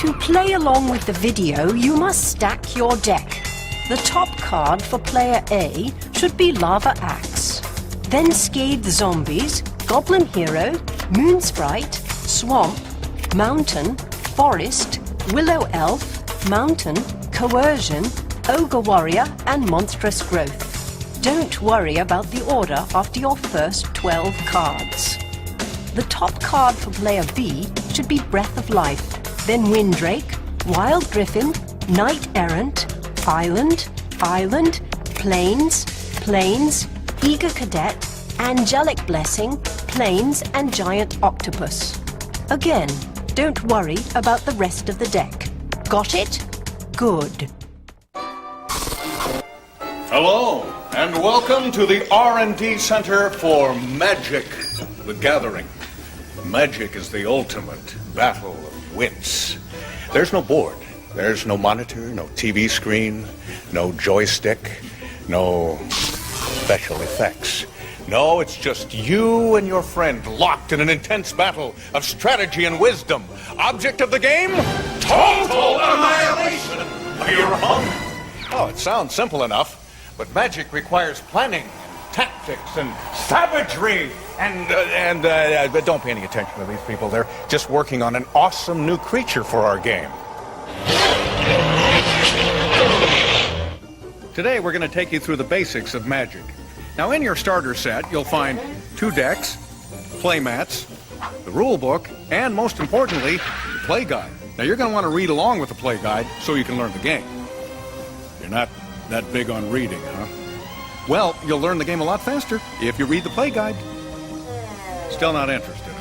To play along with the video, you must stack your deck. The top card for player A should be Lava Axe. Then Scathed Zombies, Goblin Hero, Moon Sprite, Swamp, Mountain, Forest, Willow Elf, Mountain, Coercion, Ogre Warrior, and Monstrous Growth. Don't worry about the order after your first 12 cards. The top card for player B should be Breath of Life, then Windrake, Wild Griffin, Knight Errant, Island, Plains, Eager Cadet, Angelic Blessing, Plains, and Giant Octopus. Again, don't worry about the rest of the deck. Got it? Good. Hello, and welcome to the R&D Center for Magic: The Gathering. Magic is the ultimate battle of wits. There's no board. There's no monitor, no TV screen, no joystick, no special effects. No, it's just you and your friend locked in an intense battle of strategy and wisdom. Object of the game? Total annihilation! Are you wrong? Oh, it sounds simple enough, but magic requires planning, tactics, and savagery. But don't pay any attention to these people. They're just working on an awesome new creature for our game. Today we're going to take you through the basics of Magic. Now in your starter set you'll find 2 decks, play mats, the rule book, and most importantly, the play guide. Now you're going to want to read along with the play guide so you can learn the game. You're not that big on reading, huh? Well, you'll learn the game a lot faster if you read the play guide. Still not interested,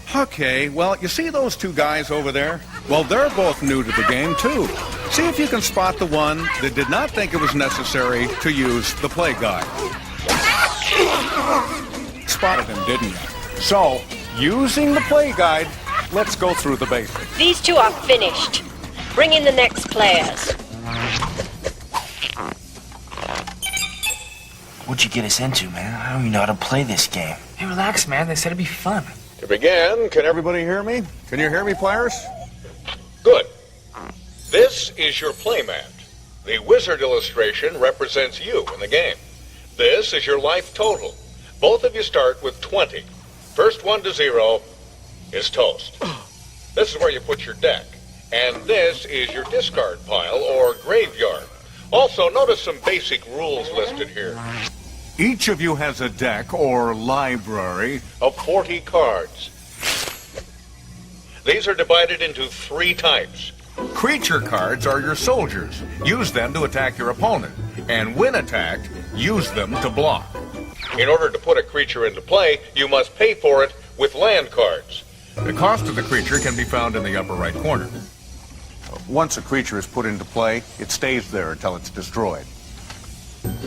huh? Okay, well, you see those 2 guys over there? Well, they're both new to the game, too. See if you can spot the one that did not think it was necessary to use the play guide. Spotted him, didn't you? So, using the play guide, let's go through the basics. These 2 are finished. Bring in the next players. What'd you get us into, man? I don't even know how to play this game. Hey, relax, man. They said it'd be fun. To begin, can everybody hear me? Can you hear me, players? Good. This is your playmat. The wizard illustration represents you in the game. This is your life total. Both of you start with 20. First one to 0 is toast. This is where you put your deck. And this is your discard pile or graveyard. Also, notice some basic rules listed here. Each of you has a deck or library of 40 cards. These are divided into 3 types. Creature cards are your soldiers. Use them to attack your opponent. And when attacked, use them to block. In order to put a creature into play, you must pay for it with land cards. The cost of the creature can be found in the upper right corner. Once a creature is put into play, it stays there until it's destroyed.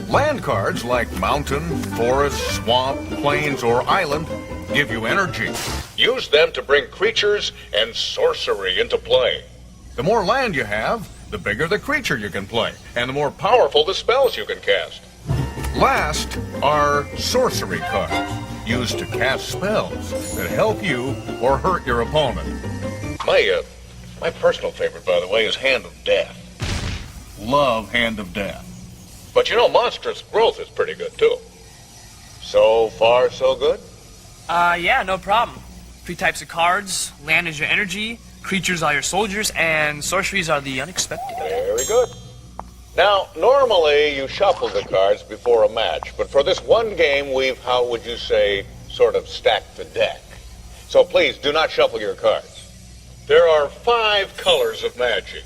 Land cards like mountain, forest, swamp, plains, or island give you energy. Use them to bring creatures and sorcery into play. The more land you have, the bigger the creature you can play, and the more powerful the spells you can cast. Last are sorcery cards, used to cast spells that help you or hurt your opponent. My personal favorite, by the way, is Hand of Death. Love Hand of Death. But you know, Monstrous Growth is pretty good, too. So far, so good? Yeah, no problem. 3 types of cards. Land is your energy, creatures are your soldiers, and sorceries are the unexpected. Very good. Now, normally you shuffle the cards before a match, but for this one game, we've, how would you say, sort of stacked the deck. So please, do not shuffle your cards. There are 5 colors of Magic.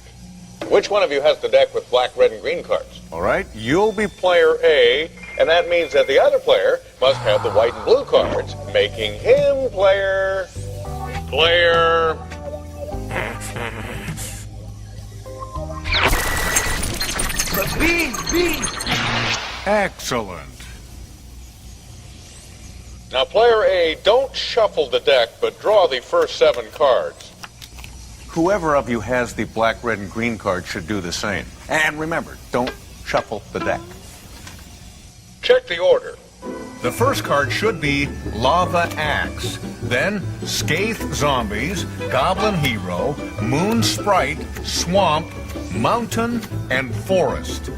Which one of you has the deck with black, red, and green cards? All right, you'll be player A, and that means that the other player must have the white and blue cards, making him player B. Excellent. Now, player A, don't shuffle the deck, but draw the first 7 cards. Whoever of you has the black, red, and green card should do the same. And remember, don't shuffle the deck. Check the order. The first card should be Lava Axe, then Scathe Zombies, Goblin Hero, Moon Sprite, Swamp, Mountain, and Forest.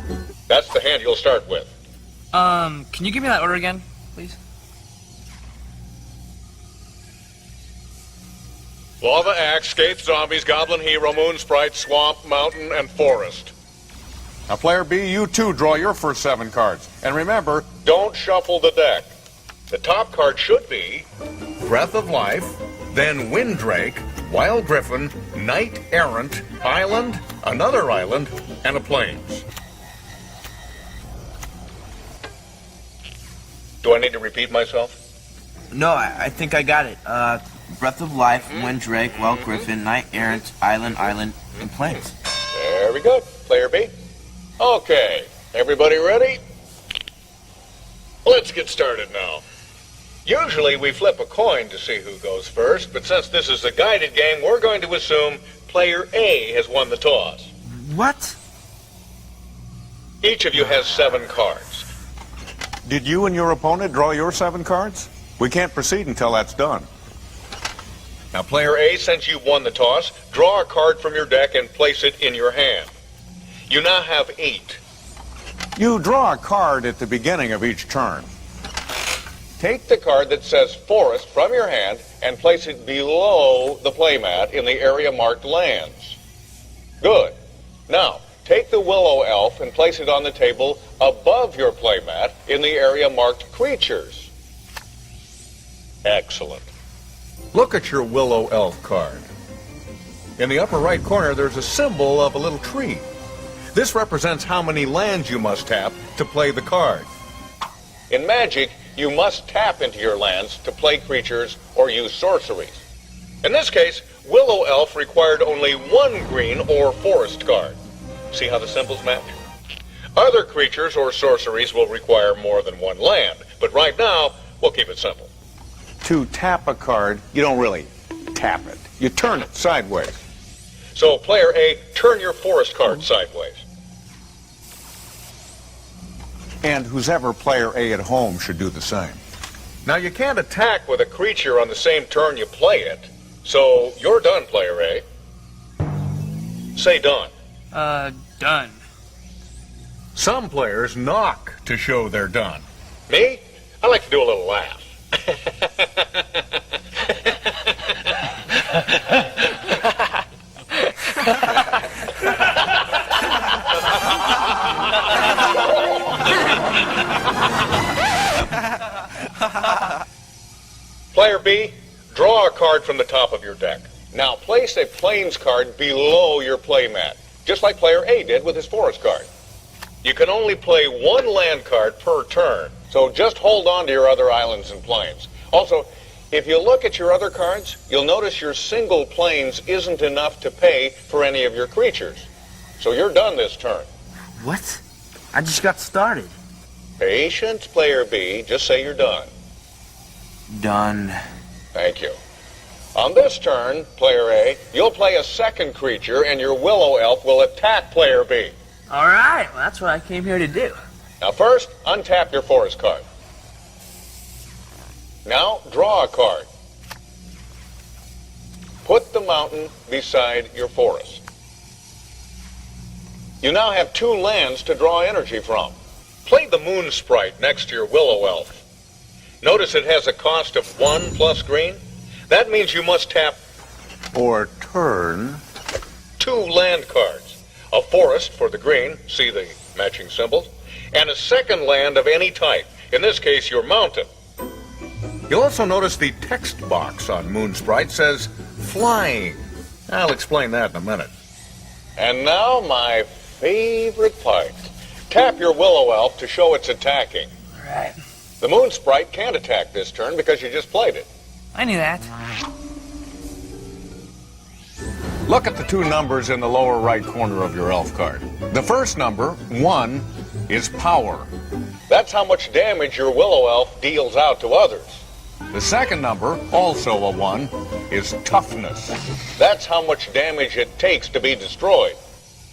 That's the hand you'll start with. Can you give me that order again, please? Lava Axe, Scathe Zombies, Goblin Hero, Moon Sprite, Swamp, Mountain, and Forest. Now, Player B, you too draw your first 7 cards. And remember, don't shuffle the deck. The top card should be Breath of Life, then Windrake, Wild Griffin, Knight Errant, Island, another Island, and a Plains. Do I need to repeat myself? No, I think I got it. Breath of Life, Windrake, Wild Griffin, Knight Errant, Island, and Plains. Very good, Player B. Okay, everybody ready? Let's get started now. Usually we flip a coin to see who goes first, but since this is a guided game, we're going to assume Player A has won the toss. What? Each of you has 7 cards. Did you and your opponent draw your 7 cards? We can't proceed until that's done. Now, Player A, since you've won the toss, draw a card from your deck and place it in your hand. You now have 8. You draw a card at the beginning of each turn. Take the card that says Forest from your hand and place it below the playmat in the area marked Lands. Good. Now, take the Willow Elf and place it on the table above your playmat in the area marked Creatures. Excellent. Look at your Willow Elf card. In the upper right corner, there's a symbol of a little tree. This represents how many lands you must tap to play the card. In Magic, you must tap into your lands to play creatures or use sorceries. In this case, Willow Elf required only 1 green or forest card. See how the symbols match? Other creatures or sorceries will require more than 1 land, but right now, we'll keep it simple. To tap a card, you don't really tap it. You turn it sideways. So, Player A, turn your forest card sideways. And who's ever Player A at home should do the same. Now, you can't attack with a creature on the same turn you play it. So, you're done, Player A. Say done. Done. Some players knock to show they're done. Me? I like to do a little laugh. Player B, draw a card from the top of your deck. Now place a Plains card below your playmat, just like Player A did with his Forest card. You can only play 1 land card per turn, so just hold on to your other islands and plains. Also, if you look at your other cards, you'll notice your single Plains isn't enough to pay for any of your creatures. So you're done this turn. What? I just got started. Patience, Player B. Just say you're done. Done. Thank you. On this turn, Player A, you'll play a second creature, and your Willow Elf will attack Player B. All right, well, that's what I came here to do. Now first, untap your forest card. Now, draw a card. Put the mountain beside your forest. You now have 2 lands to draw energy from. Play the Moon Sprite next to your Willow Elf. Notice it has a cost of 1 plus green. That means you must tap or turn 2 land cards. A forest for the green, see the matching symbols, and a second land of any type, in this case your mountain. You'll also notice the text box on Moon Sprite says flying. I'll explain that in a minute. And now my favorite part. Tap your Willow Elf to show it's attacking. All right. The Moon Sprite can't attack this turn because you just played it. I knew that. Look at the 2 numbers in the lower right corner of your elf card. The first number, 1, is power. That's how much damage your Willow Elf deals out to others. The second number, also a 1, is toughness. That's how much damage it takes to be destroyed.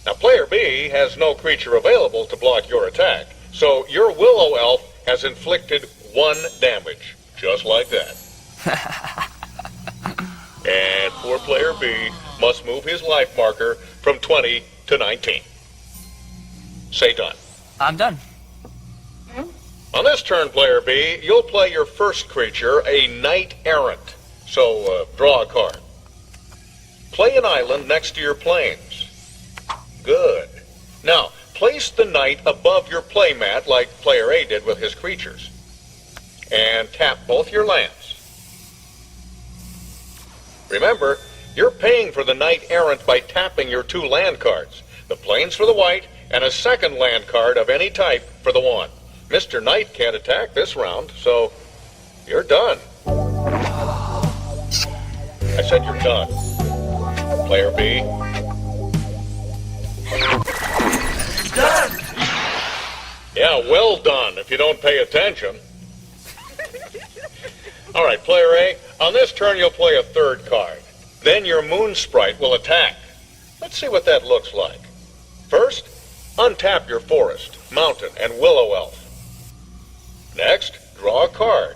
Now, Player B has no creature available to block your attack, so your Willow Elf has inflicted 1 damage. Just like that. And poor player B must move his life marker from 20 to 19. Say done. I'm done. On this turn, player B, you'll play your first creature, a knight errant. So, draw a card. Play an island next to your plains. Good. Now, place the knight above your playmat like player A did with his creatures. And tap both your lands. Remember, you're paying for the knight errant by tapping your 2 land cards. The plains for the white, and a second land card of any type for the 1. Mr. Knight can't attack this round, so you're done. I said you're done. Player B. Done! Yeah, well done if you don't pay attention. All right, player A, on this turn you'll play a 3rd card. Then your moon sprite will attack. Let's see what that looks like. First, untap your forest, mountain, and willow elf. Next, draw a card.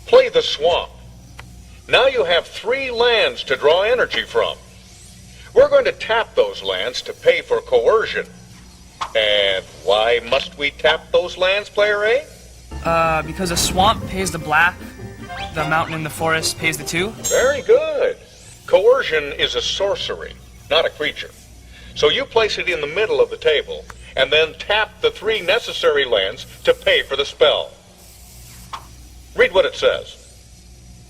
Play the swamp. Now you have 3 lands to draw energy from. We're going to tap those lands to pay for coercion. And why must we tap those lands, player A? Because a swamp pays the black, the mountain and the forest pays the 2. Very good. Coercion is a sorcery, not a creature. So you place it in the middle of the table, and then tap the 3 necessary lands to pay for the spell. Read what it says.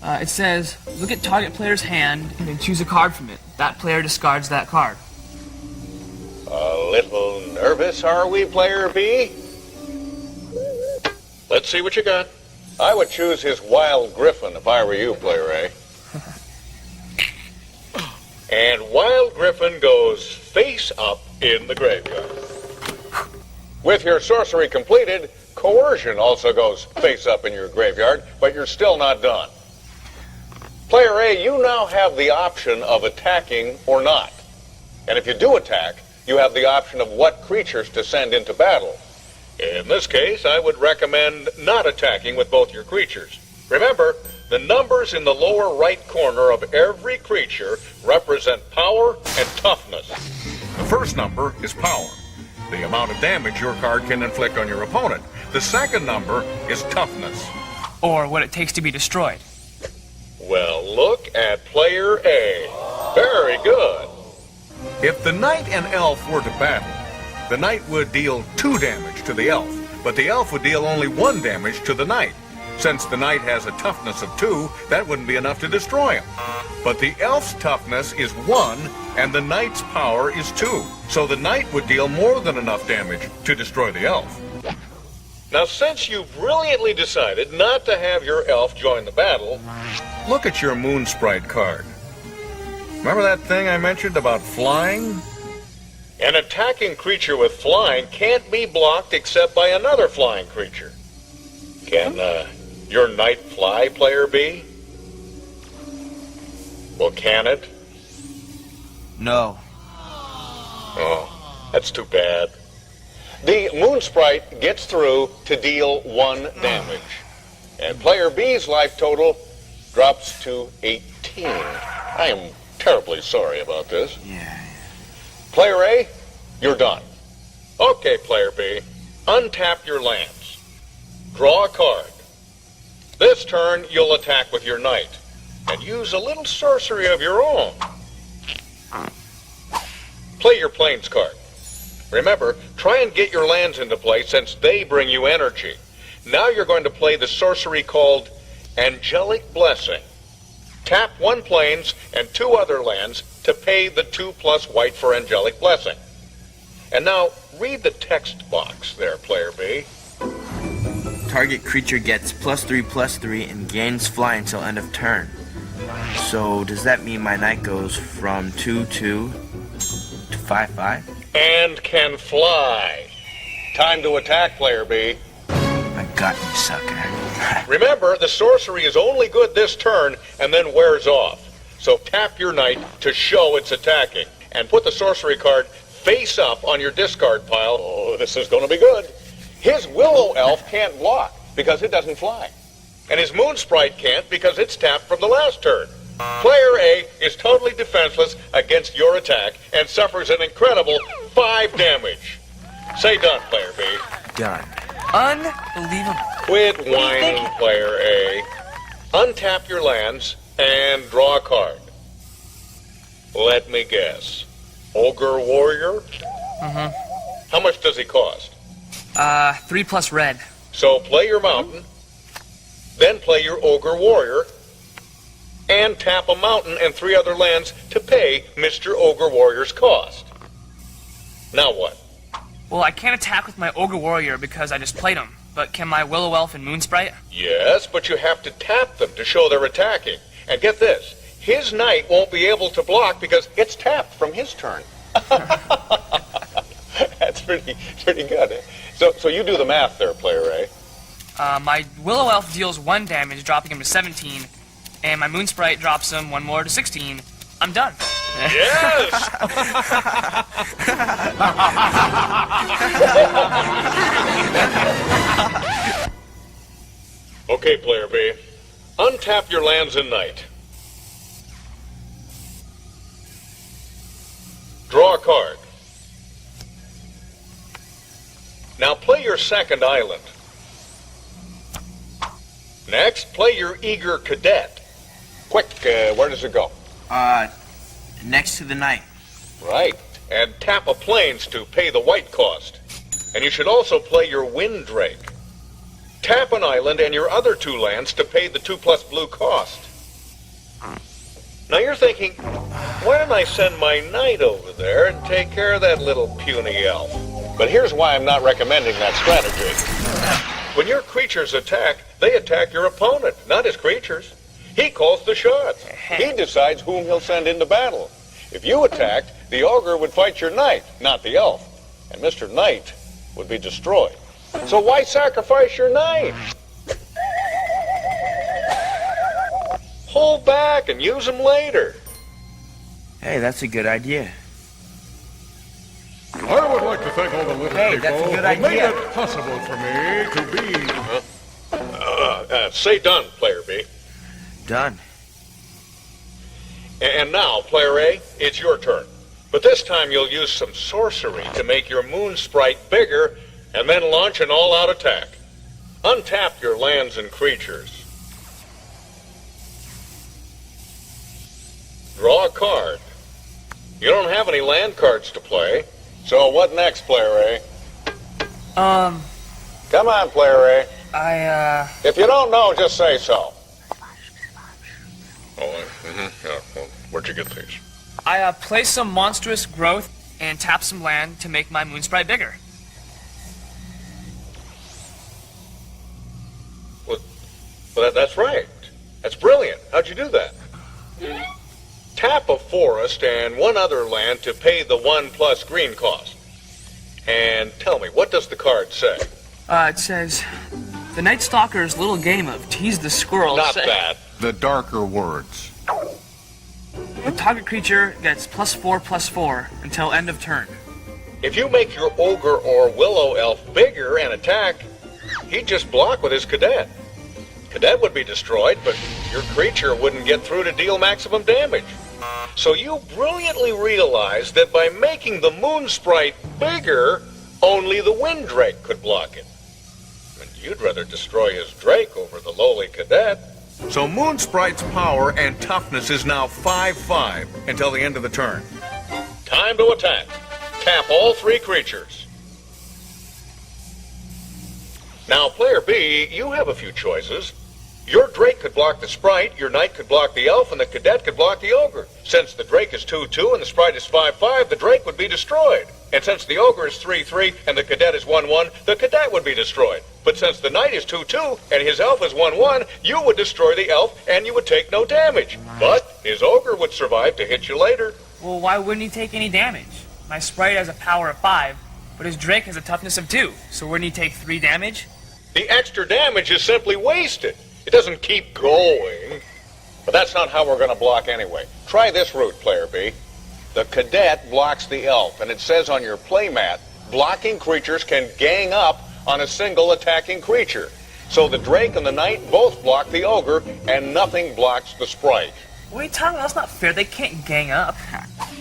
It says, look at target player's hand and then choose a card from it. That player discards that card. A little nervous, are we, player B? Let's see what you got. I would choose his wild griffin if I were you, player A. And wild griffin goes face up in the graveyard. With your sorcery completed, coercion also goes face up in your graveyard, but you're still not done. Player A, you now have the option of attacking or not. And if you do attack, you have the option of what creatures to send into battle. In this case, I would recommend not attacking with both your creatures. Remember, the numbers in the lower right corner of every creature represent power and toughness. The first number is power, the amount of damage your card can inflict on your opponent. The second number is toughness. Or what it takes to be destroyed. Well, look at player A. Very good. If the knight and elf were to battle, the knight would deal 2 damage to the elf, but the elf would deal only 1 damage to the knight. Since the knight has a toughness of 2, that wouldn't be enough to destroy him. But the elf's toughness is 1, and the knight's power is 2. So the knight would deal more than enough damage to destroy the elf. Now, since you brilliantly decided not to have your elf join the battle, look at your moon sprite card. Remember that thing I mentioned about flying? An attacking creature with flying can't be blocked except by another flying creature. Can, your knight fly, player B? Well, can it? No. Oh, that's too bad. The moon sprite gets through to deal 1 damage. And player B's life total drops to 18. I am terribly sorry about this. Yeah. Player A, you're done. Okay, player B, untap your lands. Draw a card. This turn, you'll attack with your knight, and use a little sorcery of your own. Play your plains card. Remember, try and get your lands into play since they bring you energy. Now you're going to play the sorcery called Angelic Blessing. Tap 1 plains and 2 other lands to pay the 2+ white for Angelic Blessing. And now, read the text box there, player B. Target creature gets +3/+3 and gains fly until end of turn. So does that mean my knight goes from 2/2 to 5/5? And can fly. Time to attack, player B. I got you, sucker. Remember, the sorcery is only good this turn and then wears off. So tap your knight to show it's attacking. And put the sorcery card face up on your discard pile. Oh, this is going to be good. His Willow Elf can't block because it doesn't fly. And his Moon Sprite can't because it's tapped from the last turn. Player A is totally defenseless against your attack and suffers an incredible 5 damage. Say done, Player B. Done. Unbelievable. Quit whining, Player A. Untap your lands and draw a card. Let me guess. Ogre Warrior? Mm-hmm. How much does he cost? 3 plus red. So play your mountain, then play your Ogre Warrior, and tap a mountain and 3 other lands to pay Mr. Ogre Warrior's cost. Now what? Well, I can't attack with my Ogre Warrior because I just played him. But can my Willow Elf and Moon Sprite? Yes, but you have to tap them to show they're attacking. And get this, his knight won't be able to block because it's tapped from his turn. That's pretty good. So you do the math there, Player A. My Willow Elf deals 1 damage, dropping him to 17, and my Moon Sprite drops him 1 more to 16. I'm done. Yes! Okay, Player B. Untap your lands and knight. Draw a card. Now play your second island. Next, play your eager cadet. Quick, where does it go? Next to the knight. Right. And tap a plains to pay the white cost. And you should also play your wind drake. Tap an island and your other 2 lands to pay the 2 plus blue cost. Now you're thinking, why don't I send my knight over there and take care of that little puny elf? But here's why I'm not recommending that strategy. When your creatures attack, they attack your opponent, not his creatures. He calls the shots. He decides whom he'll send into battle. If you attacked, the ogre would fight your knight, not the elf. And Mr. Knight would be destroyed. So why sacrifice your knight? Hold back and use him later. Hey, that's a good idea. I would like to thank all the little Hey, people that's a good who made idea. it possible for me to be... Say done, Player B. Done. And now, Player A, it's your turn. But this time you'll use some sorcery to make your Moon Sprite bigger and then launch an all-out attack. Untap your lands and creatures. Draw a card. You don't have any land cards to play, so what next, Player A? Come on, Player A. If you don't know, just say so. Oh, yeah, well, where'd you get these? I play some monstrous growth and tap some land to make my Moon Sprite bigger. Well, that's right. That's brilliant. How'd you do that? Tap a forest and 1 other land to pay the 1 plus green cost. And tell me, what does the card say? It says, the Night Stalker's little game of tease the squirrel. Not that. The darker words. The target creature gets +4/+4 until end of turn. If you make your ogre or willow elf bigger and attack, he'd just block with his cadet. Cadet would be destroyed, but your creature wouldn't get through to deal maximum damage. So you brilliantly realized that by making the Moon Sprite bigger, only the Wind Drake could block it. And you'd rather destroy his Drake over the lowly cadet. So Moon Sprite's power and toughness is now 5/5 until the end of the turn. Time to attack. Tap all 3 creatures. Now, Player B, you have a few choices. Your Drake could block the Sprite, your Knight could block the Elf, and the Cadet could block the Ogre. Since the Drake is 2/2 and the Sprite is 5/5, the Drake would be destroyed. And since the Ogre is 3/3 and the Cadet is 1/1, the Cadet would be destroyed. But since the Knight is 2/2 and his Elf is 1/1, you would destroy the Elf and you would take no damage. But his Ogre would survive to hit you later. Well, why wouldn't he take any damage? My Sprite has a power of 5, but his Drake has a toughness of 2, so wouldn't he take 3 damage? The extra damage is simply wasted. It doesn't keep going. But that's not how we're going to block anyway. Try this route, Player B. The Cadet blocks the Elf, and it says on your playmat, blocking creatures can gang up on a single attacking creature. So the Drake and the Knight both block the Ogre, and nothing blocks the Sprite. What are you talking about? That's not fair. They can't gang up.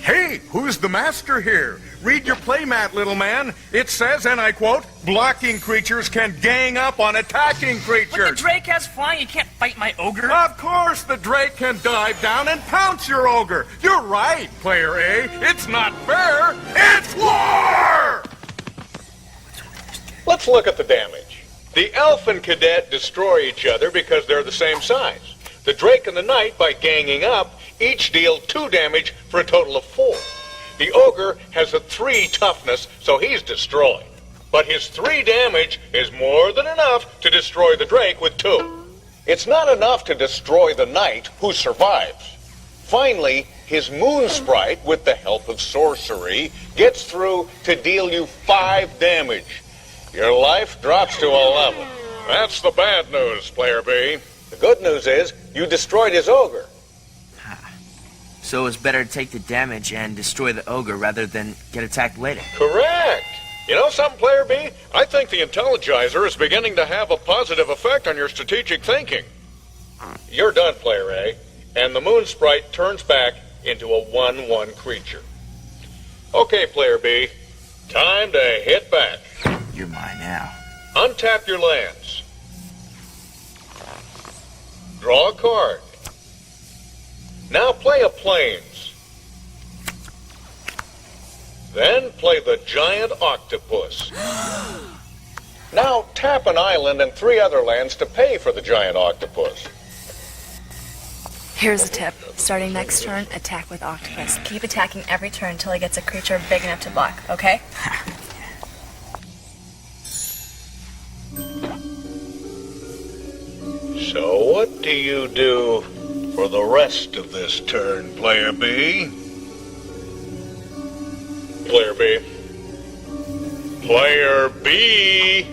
Hey, who's the master here? Read your playmat, little man. It says, and I quote, blocking creatures can gang up on attacking creatures. But the Drake has flying. You can't fight my Ogre. Of course the Drake can dive down and pounce your Ogre. You're right, Player A. It's not fair. It's war! Let's look at the damage. The Elf and Cadet destroy each other because they're the same size. The Drake and the Knight, by ganging up, each deal 2 damage for a total of 4. The Ogre has a 3 toughness, so he's destroyed. But his 3 damage is more than enough to destroy the Drake with 2. It's not enough to destroy the Knight, who survives. Finally, his Moon Sprite, with the help of sorcery, gets through to deal you 5 damage. Your life drops to 11. That's the bad news, Player B. The good news is, you destroyed his Ogre. So it's better to take the damage and destroy the Ogre rather than get attacked later. Correct. You know something, Player B? I think the Intelligizer is beginning to have a positive effect on your strategic thinking. You're done, Player A, and the Moon Sprite turns back into a 1/1 creature. Okay, Player B, time to hit back. You're mine now. Untap your lands. Draw a card. Now play a Plains. Then play the Giant Octopus. Now tap an island and 3 other lands to pay for the Giant Octopus. Here's a tip. Starting next turn, attack with Octopus. Keep attacking every turn until he gets a creature big enough to block, okay? So what do you do for the rest of this turn, Player B? Player B. Player B!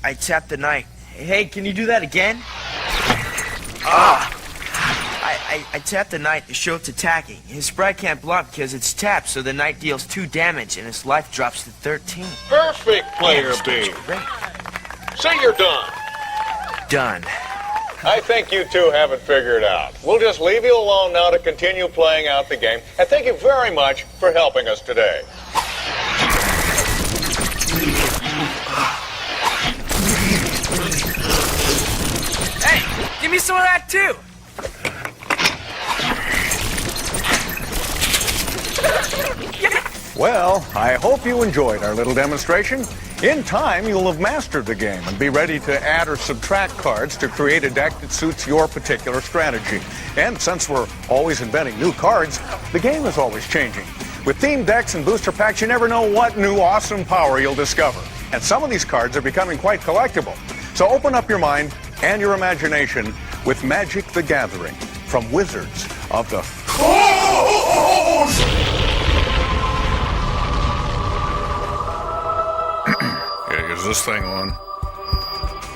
I tapped the Knight. Hey, can you do that again? I tapped the Knight to show it's attacking. His Sprite can't block because it's tapped, so the Knight deals 2 damage and his life drops to 13. Perfect, Player B. Great. Say you're done. Done. I think you two have it figured out. We'll just leave you alone now to continue playing out the game. And thank you very much for helping us today. Hey, give me some of that too. Well, I hope you enjoyed our little demonstration. In time, you'll have mastered the game and be ready to add or subtract cards to create a deck that suits your particular strategy. And since we're always inventing new cards, the game is always changing. With themed decks and booster packs, you never know what new awesome power you'll discover. And some of these cards are becoming quite collectible. So open up your mind and your imagination with Magic the Gathering from Wizards of the Coast! Is this thing on?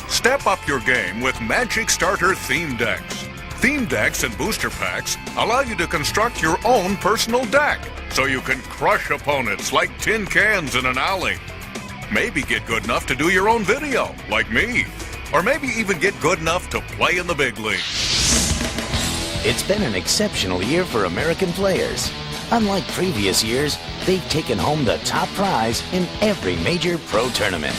Step up your game with Magic Starter Theme Decks. Theme decks and booster packs allow you to construct your own personal deck, so you can crush opponents like tin cans in an alley. Maybe get good enough to do your own video, like me. Or maybe even get good enough to play in the big leagues. It's been an exceptional year for American players. Unlike previous years, they've taken home the top prize in every major pro tournament.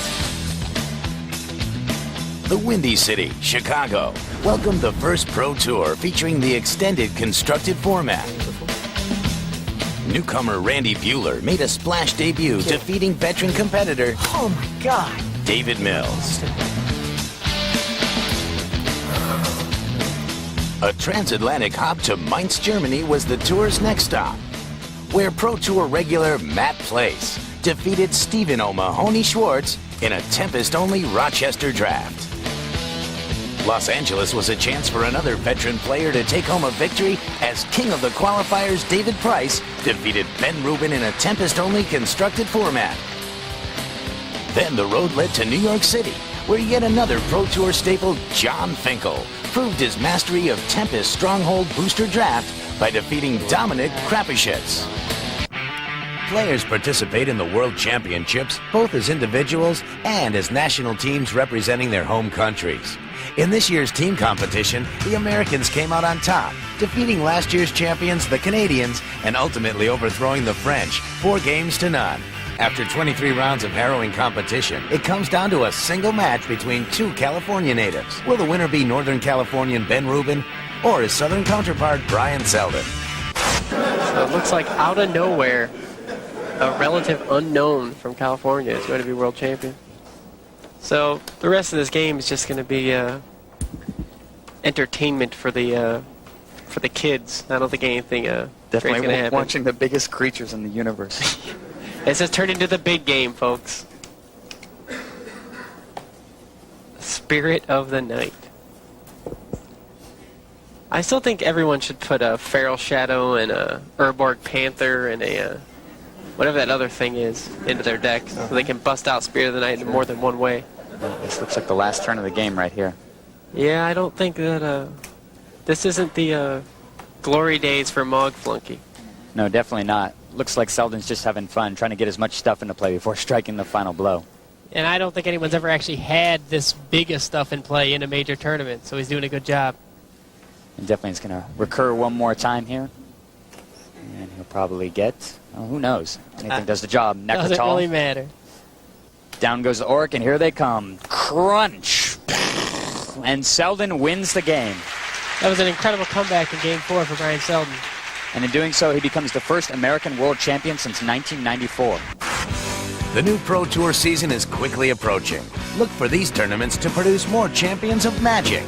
The Windy City, Chicago, welcomed the first Pro Tour featuring the extended constructed format. Newcomer Randy Buehler made a splash debut, defeating veteran competitor, Oh my God. David Mills. A transatlantic hop to Mainz, Germany was the tour's next stop, where Pro Tour regular Matt Place defeated Stephen O'Mahony Schwartz in a Tempest-only Rochester draft. Los Angeles was a chance for another veteran player to take home a victory as king of the qualifiers David Price defeated Ben Rubin in a Tempest-only constructed format. Then the road led to New York City, where yet another Pro Tour staple, John Finkel, proved his mastery of Tempest Stronghold Booster Draft by defeating Dominic Krapishitz. Players participate in the World Championships both as individuals and as national teams representing their home countries. In this year's team competition, the Americans came out on top, defeating last year's champions, the Canadians, and ultimately overthrowing the French 4-0. After 23 rounds of harrowing competition, it comes down to a single match between two California natives. Will the winner be Northern Californian Ben Rubin or his Southern counterpart Brian Selden? So it looks like out of nowhere, a relative unknown from California is going to be world champion. So the rest of this game is just going to be entertainment for the kids. I don't think anything Definitely going to happen. watching the biggest creatures in the universe. It's just turned into the big game, folks. Spirit of the Night. I still think everyone should put a Feral Shadow and a Urborg Panther and a whatever that other thing is into their deck so they can bust out Spirit of the Night in more than one way. This looks like the last turn of the game right here. Yeah, I don't think that this isn't the glory days for Mog Flunky. No, definitely not. Looks like Selden's just having fun, trying to get as much stuff into play before striking the final blow. And I don't think anyone's ever actually had this big of stuff in play in a major tournament, so he's doing a good job. And definitely is going to recur one more time here. And he'll probably get, well, who knows? Anything does the job. Necrotal. Doesn't really matter. Down goes the Orc, and here they come. Crunch! And Selden wins the game. That was an incredible comeback in Game 4 for Brian Selden. And in doing so, he becomes the first American world champion since 1994. The new Pro Tour season is quickly approaching. Look for these tournaments to produce more champions of Magic.